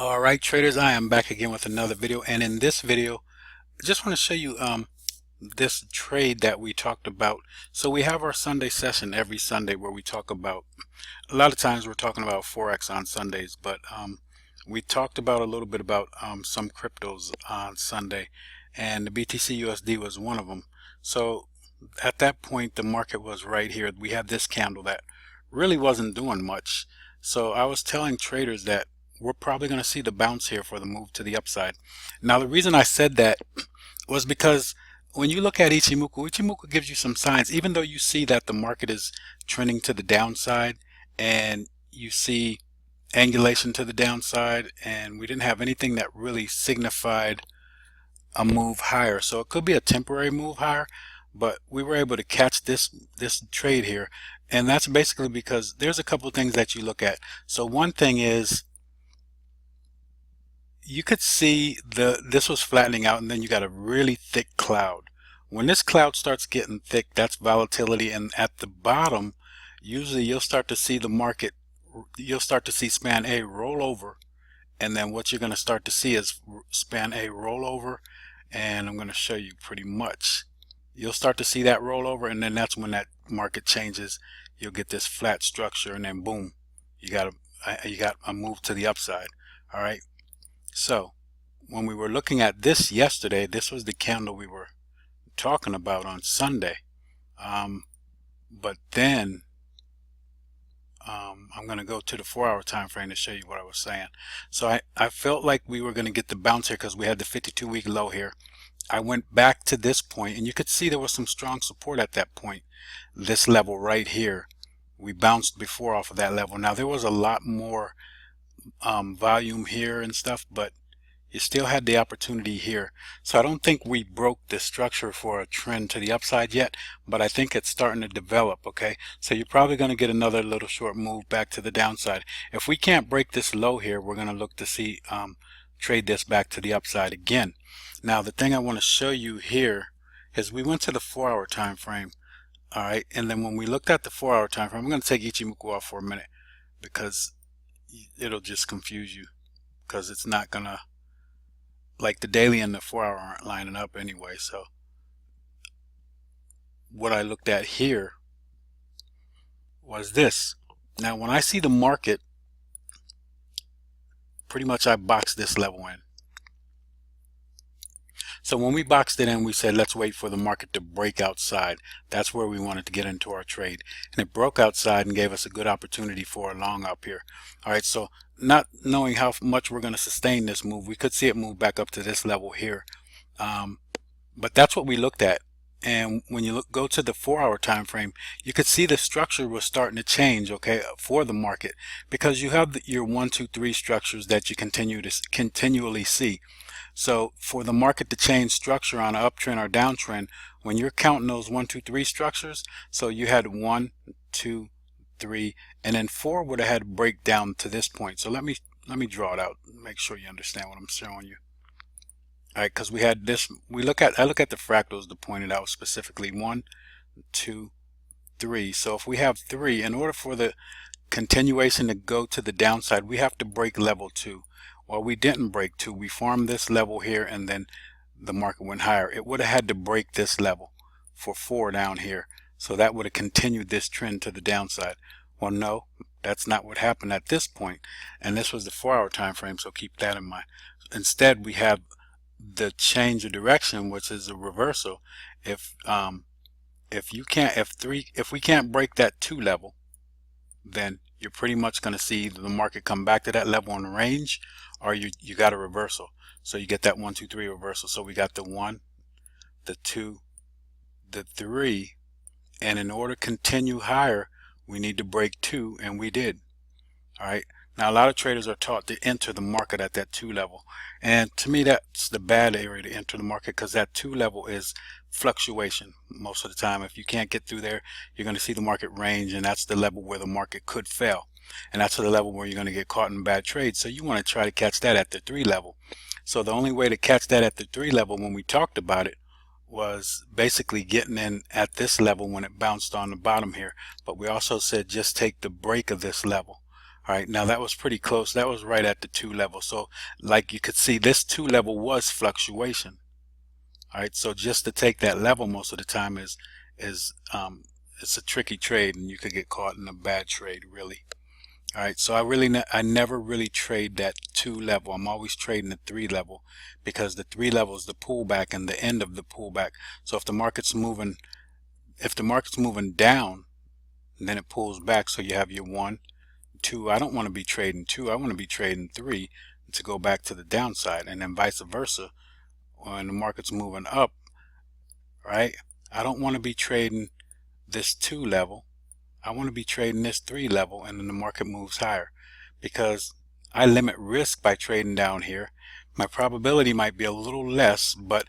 Alright traders, I am back again with another video, and in this video I just want to show you this trade that we talked about. So we have our Sunday session every Sunday where we talk about, a lot of times we're talking about Forex on Sundays, but we talked about a little bit about some cryptos on Sunday, and the BTC USD was one of them. So at that point the market was right here. We had this candle that really wasn't doing much. So I was telling traders that we're probably going to see the bounce here for the move to the upside. Now the reason I said that was because when you look at Ichimoku gives you some signs. Even though you see that the market is trending to the downside and you see angulation to the downside, and we didn't have anything that really signified a move higher. So it could be a temporary move higher, but we were able to catch this trade here, and that's basically because there's a couple of things that you look at. So one thing is, you could see this was flattening out, and then you got a really thick cloud. When this cloud starts getting thick, that's volatility, and at the bottom usually you'll start to see the market, you'll start to see span A roll over, and then what you're going to start to see is span A roll over, and I'm going to show you pretty much. You'll start to see that roll over, and then that's when that market changes. You'll get this flat structure, and then boom, you got a move to the upside. All right. So when we were looking at this yesterday, this was the candle we were talking about on Sunday. But then I'm going to go to the 4-hour time frame to show you what I was saying. So I felt like we were going to get the bounce here because we had the 52-week low here. I went back to this point, and you could see there was some strong support at that point. This level right here, we bounced before off of that level. Now there was a lot more volume here and stuff, but you still had the opportunity here. So I don't think we broke the structure for a trend to the upside yet, but I think it's starting to develop. Okay, so you're probably going to get another little short move back to the downside. If we can't break this low here, we're going to look to see trade this back to the upside again. Now the thing I want to show you here is we went to the 4-hour time frame. All right, and then when we looked at the 4-hour time frame, I'm going to take Ichimoku off for a minute because it'll just confuse you, because it's not gonna, like, the daily and the 4-hour aren't lining up anyway. So what I looked at here was this. Now when I see the market, pretty much I boxed this level in. So when we boxed it in, we said let's wait for the market to break outside. That's where we wanted to get into our trade, and it broke outside and gave us a good opportunity for a long up here. All right, so not knowing how much we're going to sustain this move, we could see it move back up to this level here, but that's what we looked at. And when you go to the 4-hour time frame, you could see the structure was starting to change, okay, for the market, because you have your 1, 2, 3 structures that you continually see. So for the market to change structure on an uptrend or downtrend, when you're counting those 1, 2, 3 structures, so you had 1, 2, 3, and then 4 would have had to break down to this point. So let me draw it out, make sure you understand what I'm showing you. All right, because we had this, I look at the fractals to point it out specifically. 1, 2, 3. So if we have 3, in order for the continuation to go to the downside, we have to break level 2. Well, we didn't break 2. We formed this level here, and then the market went higher. It would have had to break this level for 4 down here. So that would have continued this trend to the downside. Well, no, that's not what happened at this point. And this was the 4-hour time frame, so keep that in mind. Instead, we have the change of direction, which is a reversal. If we can't break that 2 level, then you're pretty much going to see the market come back to that level in range, or you got a reversal. So you get that 1, 2, 3 reversal. So we got the 1, the 2, the 3, and in order to continue higher, we need to break 2, and we did. All right. Now a lot of traders are taught to enter the market at that 2 level, and to me that's the bad area to enter the market, because that 2 level is fluctuation most of the time. If you can't get through there, you're going to see the market range, and that's the level where the market could fail, and that's the level where you're going to get caught in bad trades. So you want to try to catch that at the 3 level. So the only way to catch that at the 3 level, when we talked about it, was basically getting in at this level when it bounced on the bottom here. But we also said just take the break of this level. All right, now that was pretty close. That was right at the 2 level. So like you could see, this 2 level was fluctuation. All right, so just to take that level most of the time is it's a tricky trade, and you could get caught in a bad trade, really. All right, so I never really trade that 2 level. I'm always trading the 3 level, because the 3 level is the pullback and the end of the pullback. So if the market's moving down, then it pulls back. So you have your 1, 2. I don't want to be trading 2. I want to be trading 3 to go back to the downside, and then vice versa. When the market's moving up, right? I don't want to be trading this 2 level. I want to be trading this 3 level, and then the market moves higher, because I limit risk by trading down here. My probability might be a little less, but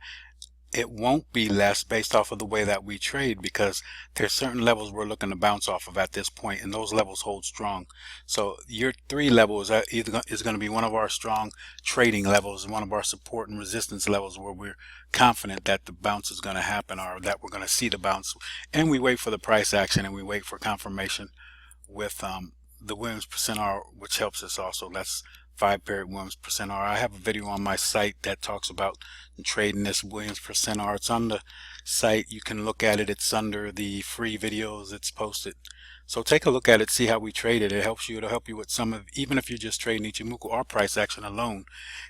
it won't be less based off of the way that we trade, because there's certain levels we're looking to bounce off of at this point, and those levels hold strong. So your 3 level is is going to be one of our strong trading levels, one of our support and resistance levels, where we're confident that the bounce is going to happen, or that we're going to see the bounce, and we wait for the price action, and we wait for confirmation with the Williams percent R, which helps us also. That's 5 period Williams percent R. I have a video on my site that talks about trading this Williams percent R. It's on the site. You can look at it. It's under the free videos. It's posted. So take a look at it, see how we trade it. It helps you. It'll help you with some of, even if you're just trading Ichimoku or price action alone,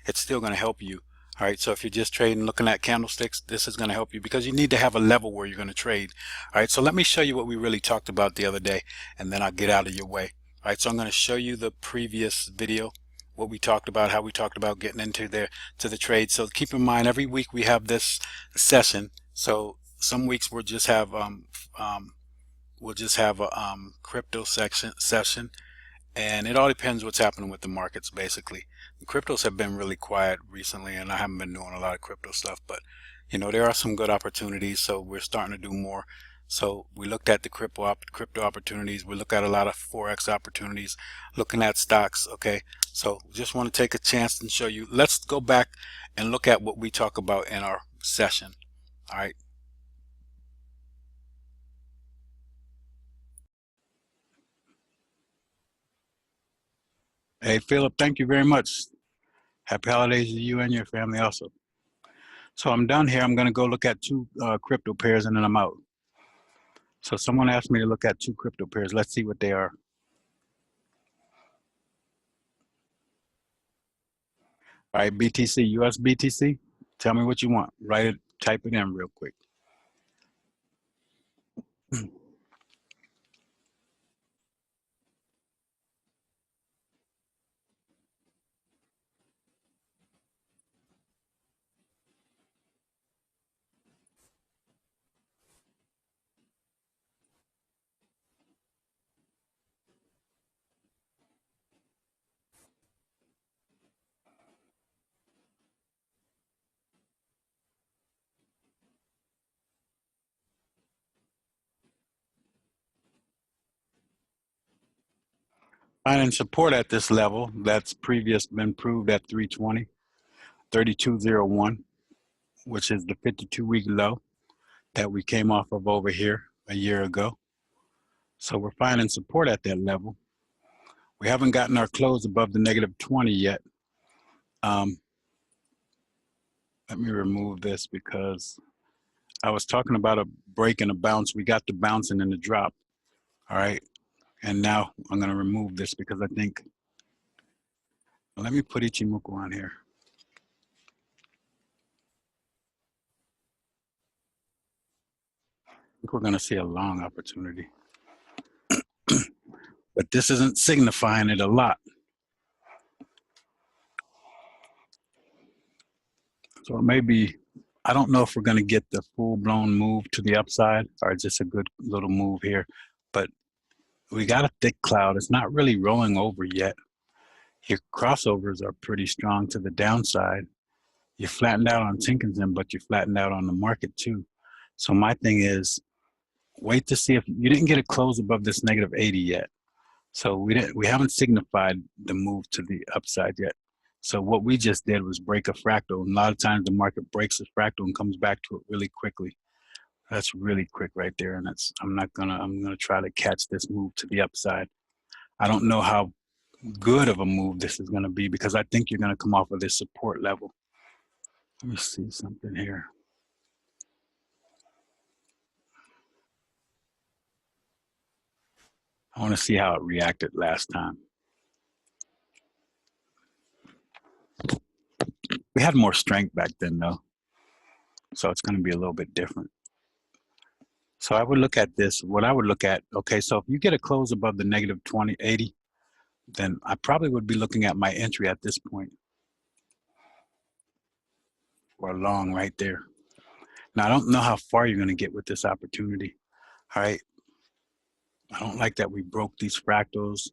it's still going to help you. All right, so if you're just trading, looking at candlesticks, this is going to help you, because you need to have a level where you're going to trade. All right, so let me show you what we really talked about the other day, and then I'll get out of your way. All right, so I'm going to show you the previous video, what we talked about, how we talked about getting into the trade. So keep in mind, every week we have this session. So some weeks we'll just have a crypto session, and it all depends what's happening with the markets. Basically, the cryptos have been really quiet recently, and I haven't been doing a lot of crypto stuff, but you know, there are some good opportunities, so we're starting to do more. So we looked at the crypto opportunities. We look at a lot of forex opportunities, looking at stocks. Okay, so just want to take a chance and show you. Let's go back and look at what we talk about in our session. All right. Hey, Philip, thank you very much. Happy holidays to you and your family also. So I'm done here. I'm going to go look at 2 crypto pairs, and then I'm out. So someone asked me to look at 2 crypto pairs. Let's see what they are. All right, BTC, US BTC. Tell me what you want. Write it, type it in real quick. Finding support at this level that's previous been proved at 320, 3201, which is the 52-week low that we came off of over here a year ago. So we're finding support at that level. We haven't gotten our close above the negative 20 yet. Um, let me remove this, because I was talking about a break and a bounce. We got the bounce and then the drop. All right. And now I'm going to remove this, because I think, let me put Ichimoku on here. I think we're going to see a long opportunity, but this isn't signifying it a lot. So it may be, I don't know if we're going to get the full blown move to the upside, or just a good little move here, but we got a thick cloud. It's not really rolling over yet. Your crossovers are pretty strong to the downside. You flattened out on Tinkinson, but you flattened out on the market too. So my thing is, wait to see if you didn't get a close above this negative 80 yet. So we haven't signified the move to the upside yet. So what we just did was break a fractal. And a lot of times the market breaks a fractal and comes back to it really quickly. That's really quick right there. And I'm gonna try to catch this move to the upside. I don't know how good of a move this is going to be, because I think you're going to come off of this support level. Let me see something here. I want to see how it reacted last time. We had more strength back then, though, so it's going to be a little bit different. So I would look at this. What I would look at, okay, so if you get a close above the negative 2080, then I probably would be looking at my entry at this point, or long right there. Now, I don't know how far you're going to get with this opportunity. All right. I don't like that we broke these fractals,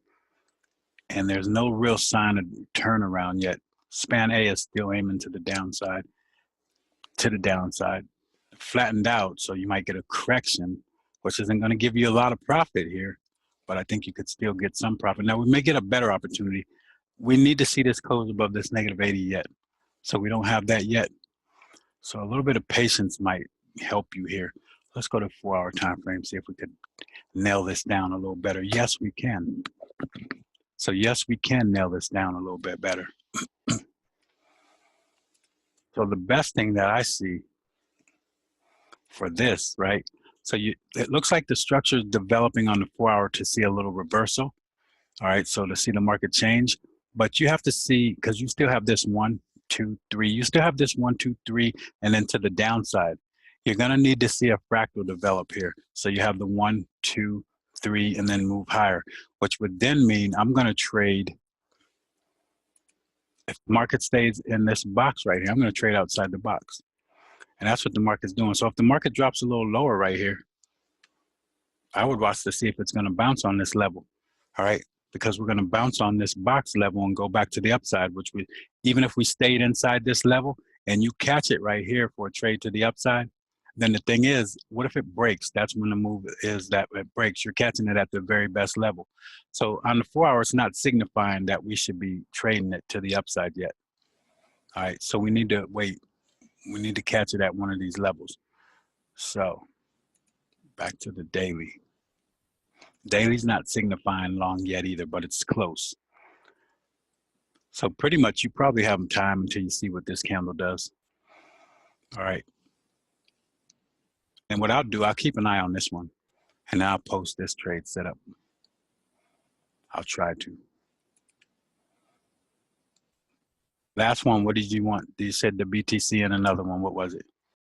and there's no real sign of turnaround yet. Span A is still aiming to the downside, flattened out. So you might get a correction, which isn't going to give you a lot of profit here, but I think you could still get some profit. Now, we may get a better opportunity. We need to see this close above this negative 80 yet. So we don't have that yet. So a little bit of patience might help you here. Let's go to 4-hour time frame, see if we could nail this down a little better. Yes, we can. So yes, we can nail this down a little bit better. So the best thing that I see for this, right? So it looks like the structure is developing on the 4-hour to see a little reversal. All right, so to see the market change, but you have to see, because you still have this 1, 2, 3. You still have this 1, 2, 3, and then to the downside. You're going to need to see a fractal develop here. So you have the 1, 2, 3, and then move higher, which would then mean I'm going to trade. If the market stays in this box right here, I'm going to trade outside the box. And that's what the market's doing. So if the market drops a little lower right here, I would watch to see if it's going to bounce on this level. All right, because we're going to bounce on this box level and go back to the upside, which we, even if we stayed inside this level and you catch it right here for a trade to the upside, then the thing is, what if it breaks? That's when the move is that it breaks. You're catching it at the very best level. So on the 4-hour, it's not signifying that we should be trading it to the upside yet. All right, so we need to wait. We need to catch it at one of these levels. So back to the daily. Daily's not signifying long yet either, but it's close. So pretty much you probably have time until you see what this candle does. All right. And what I'll do, I'll keep an eye on this one, and I'll post this trade setup. I'll try to. Last one, what did you want? You said the BTC and another one. What was it?